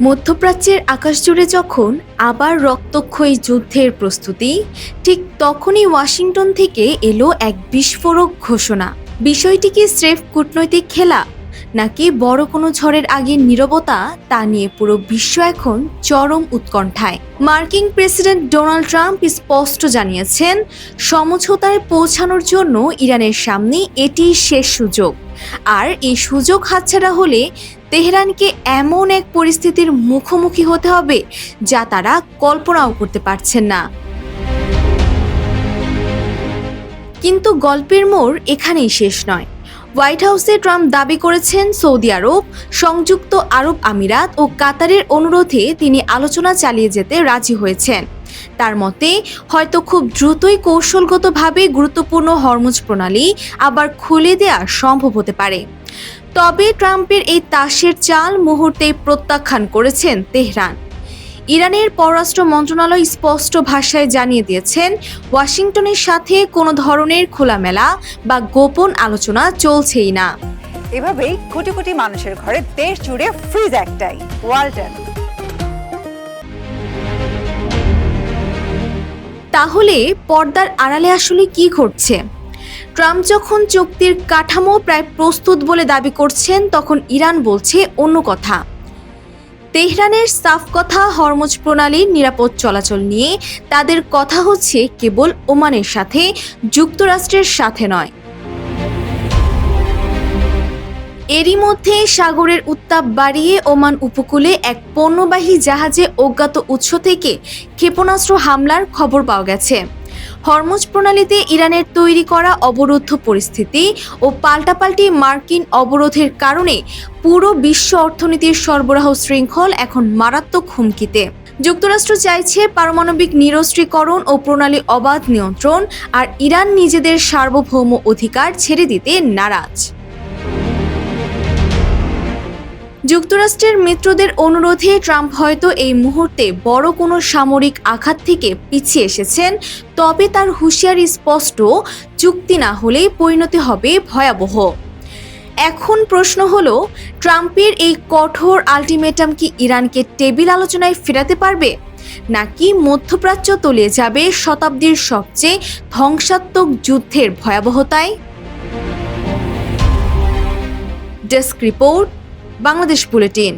মধ্যপ্রাচ্যের আকাশ জুড়ে যখন আবার রক্তক্ষয়ী যুদ্ধের প্রস্তুতি, ঠিক তখনই ওয়াশিংটন থেকে এলো এক বিস্ফোরক ঘোষণা। বিষয়টি কি স্রেফ কূটনৈতিক খেলা, নাকি বড় কোনো ঝড়ের আগের নীরবতা, তা নিয়ে পুরো বিশ্ব এখন চরম উৎকণ্ঠায়। মার্কিন প্রেসিডেন্ট ডোনাল্ড ট্রাম্প স্পষ্ট জানিয়েছেন, সমঝোতায় পৌঁছানোর জন্য ইরানের সামনে এটিই শেষ সুযোগ। আর এই সুযোগ হাতছাড়া হলে তেহরানকে এমন এক পরিস্থিতির মুখোমুখি হতে হবে যা তারা কল্পনাও করতে পারছেন না। কিন্তু গল্পের মোড় এখানেই শেষ নয়। হোয়াইট হাউসে ট্রাম্প দাবি করেছেন, সৌদি আরব, সংযুক্ত আরব আমিরাত ও কাতারের অনুরোধে তিনি আলোচনা চালিয়ে যেতে রাজি হয়েছেন। তার মতে, হয়তো খুব দ্রুতই কৌশলগতভাবে গুরুত্বপূর্ণ হরমুজ প্রণালী আবার খুলে দেওয়া সম্ভব হতে পারে। তবে ট্রাম্পের এই তাসের চাল মুহূর্তেই প্রত্যাখ্যান করেছেন তেহরান। ইরানের পররাষ্ট্র মন্ত্রণালয় স্পষ্ট ভাষায় জানিয়ে দিয়েছেন, ওয়াশিংটনের সাথে কোনো ধরনের খোলামেলা বা গোপন আলোচনা চলছেই না। এভাবেই কোটি কোটি মানুষের ঘরে দেশ জুড়ে ফ্রিজ একটাই, ওয়ালটন। তাহলে পর্দার আড়ালে আসলে কি ঘটছে? ট্রাম্প যখন চুক্তির কাঠামো প্রায় প্রস্তুত বলে দাবি করছেন, তখন ইরান বলছে অন্য কথা। তেহরানের সাফ কথা, হরমুজ প্রণালীর নিরাপদ চলাচল নিয়ে তাদের কথা হচ্ছে কেবল ওমানের সাথে, যুক্তরাষ্ট্রের সাথে নয়। এরই মধ্যে সাগরের উত্তাপ বাড়িয়ে ওমান উপকূলে এক পণ্যবাহী জাহাজে অজ্ঞাত উৎস থেকে ক্ষেপণাস্ত্র হামলার খবর পাওয়া গেছে। হরমুজ প্রণালীতে ইরানের তৈরি করা অবরুদ্ধ পরিস্থিতি ও পাল্টাপাল্টি মার্কিন অবরোধের কারণে পুরো বিশ্ব অর্থনীতির সরবরাহ শৃঙ্খল এখন মারাত্মক হুমকিতে। যুক্তরাষ্ট্র চাইছে পারমাণবিক নিরস্ত্রীকরণ ও প্রণালী অবাধ নিয়ন্ত্রণ, আর ইরান নিজেদের সার্বভৌম অধিকার ছেড়ে দিতে নারাজ। যুক্তরাষ্ট্রের মিত্রদের অনুরোধে ট্রাম্প হয়তো এই মুহূর্তে বড় কোনো সামরিক আঘাত থেকে পিছিয়ে এসেছেন, তবে তার হুঁশিয়ারি স্পষ্ট, চুক্তি না হলেই পরিণতি হবে ভয়াবহ। এখন প্রশ্ন হলো, ট্রাম্পের এই কঠোর আলটিমেটাম কি ইরানকে টেবিল আলোচনায় ফেরাতে পারবে, নাকি মধ্যপ্রাচ্য তলিয়ে যাবে শতাব্দীর সবচেয়ে ধ্বংসাত্মক যুদ্ধের ভয়াবহতায়? Desk report, Bangladesh bulletin.